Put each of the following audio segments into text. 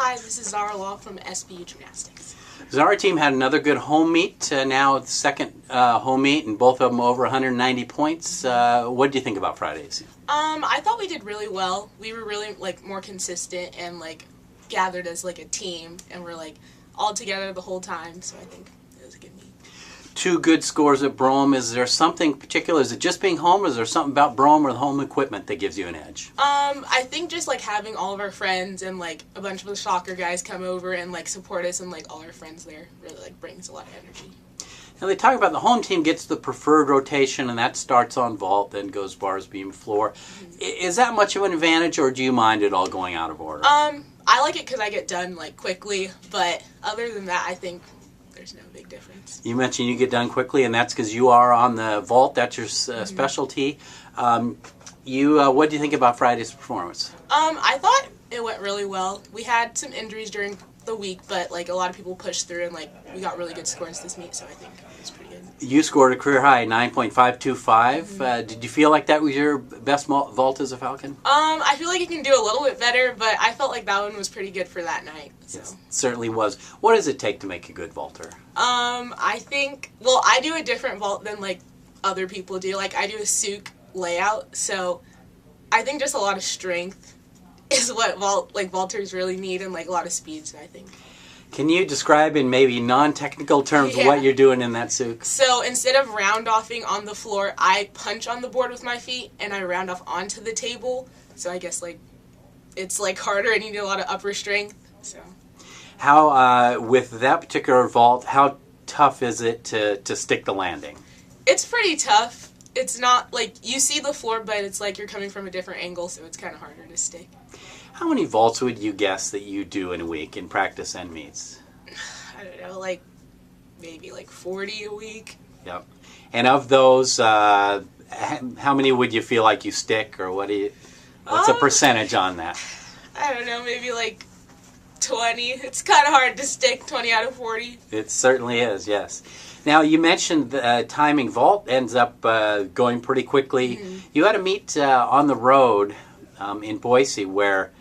Hi, this is Zahra Lawal from SPU Gymnastics. Zahra team had another good home meet, now the second home meet, and both of them over 190 points. What did you think about Fridays? I thought we did really well. We were really more consistent and gathered as a team, and we're all together the whole time. So I think it was a good meet. Two good scores at Boeing. Is there something particular? Is it just being home, or is there something about Boeing or the home equipment that gives you an edge? I think just having all of our friends and a bunch of the soccer guys come over and support us, and all our friends there really brings a lot of energy. Now they talk about the home team gets the preferred rotation, and that starts on vault, then goes bars, beam, floor. Mm-hmm. Is that much of an advantage, or do you mind it all going out of order? I like it because I get done quickly, but other than that, I think there's no big difference. You mentioned you get done quickly, and that's because you are on the vault. That's your specialty. What do you think about Friday's performance? I thought it went really well. We had some injuries during the week, but a lot of people pushed through, and we got really good scores this meet, so I think it was pretty good. You scored a career high 9.525. Did you feel like that was your best vault as a Falcon? I feel like you can do a little bit better, but I felt like that one was pretty good for that night. So. Yes, it certainly was. What does it take to make a good vaulter? I think, I do a different vault than other people do. I do a souk layout, so I think just a lot of strength is what vaulters really need, and a lot of speed, so I think. Can you describe in maybe non-technical terms what you're doing in that souk? So instead of round-offing on the floor, I punch on the board with my feet, and I round off onto the table. So I guess it's harder, and you need a lot of upper strength. So. How with that particular vault, how tough is it to stick the landing? It's pretty tough. It's not you see the floor, but it's you're coming from a different angle, so it's kind of harder to stick. How many vaults would you guess that you do in a week in practice and meets? I don't know, maybe 40 a week. Yep. And of those, how many would you feel like you stick, or what's a percentage on that? I don't know, maybe 20. It's kind of hard to stick 20 out of 40. It certainly is, yes. Now, you mentioned the timing vault ends up going pretty quickly. Mm-hmm. You had a meet on the road in Boise where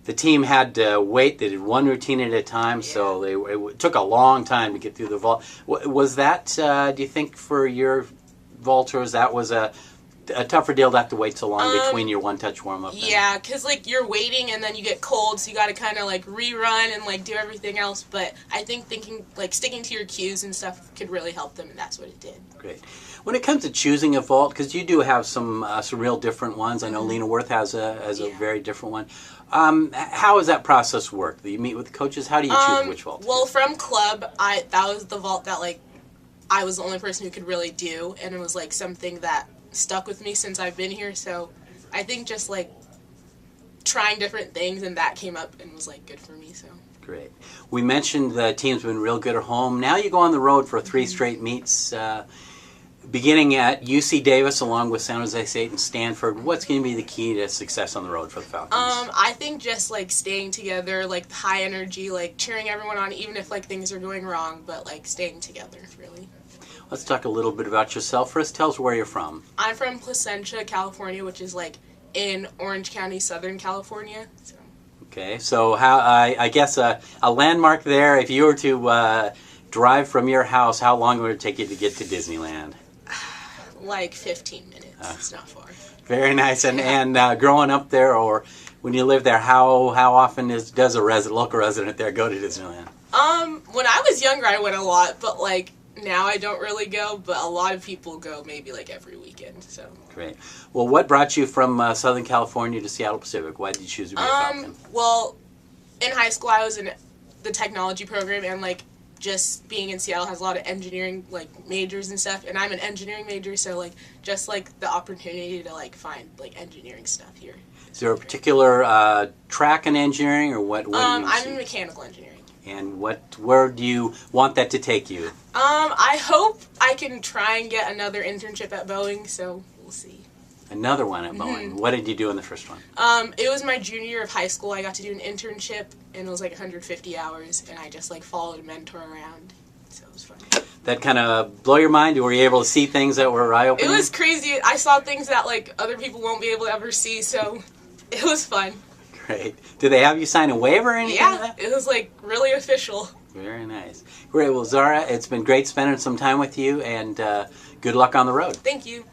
the team had to wait. They did one routine at a time, so it took a long time to get through the vault. Was that, do you think, for your vaulters, that was a tougher deal to have to wait so long between your one-touch warm-up? Yeah, because you're waiting and then you get cold, so you got to kind of rerun and do everything else. But I think sticking to your cues and stuff could really help them, and that's what it did. Great. When it comes to choosing a vault, because you do have some real different ones. I know Lena Worth has a very different one. How does that process work? Do you meet with the coaches? How do you choose which vault? Well, from club, that was the vault that I was the only person who could really do, and it was something that stuck with me since I've been here. So I think just trying different things, and that came up and was good for me. So great. We mentioned the team's been real good at home. Now you go on the road for 3 straight meets. Beginning at UC Davis along with San Jose State and Stanford, what's going to be the key to success on the road for the Falcons? I think just staying together, high energy, cheering everyone on, even if things are going wrong, but staying together, really. Let's talk a little bit about yourself. First, tell us where you're from. I'm from Placentia, California, which is in Orange County, Southern California. So. Okay, so how I guess a landmark there. If you were to drive from your house, how long would it take you to get to Disneyland? 15 minutes. It's not far. Very nice. And growing up there, or when you live there, how often does a local resident there go to Disneyland? When I was younger, I went a lot, but now I don't really go. But a lot of people go maybe every weekend. So great. Well, what brought you from Southern California to Seattle Pacific? Why did you choose to be a Falcon? Well, in high school, I was in the technology program, and just being in Seattle has a lot of engineering majors and stuff, and I'm an engineering major, so just the opportunity to find engineering stuff here. Is there a particular track in engineering, or what? I'm in mechanical engineering. And where do you want that to take you? I hope I can try and get another internship at Boeing, so we'll see. Another one at Boeing. What did you do in the first one? It was my junior year of high school. I got to do an internship, and it was 150 hours, and I just followed a mentor around, so it was fun. That kind of blow your mind? Were you able to see things that were eye-opening? It was crazy. I saw things that other people won't be able to ever see, so it was fun. Great. Did they have you sign a waiver or anything? Yeah, it was like really official. Very nice. Great. Well, Zahra, it's been great spending some time with you, and good luck on the road. Thank you.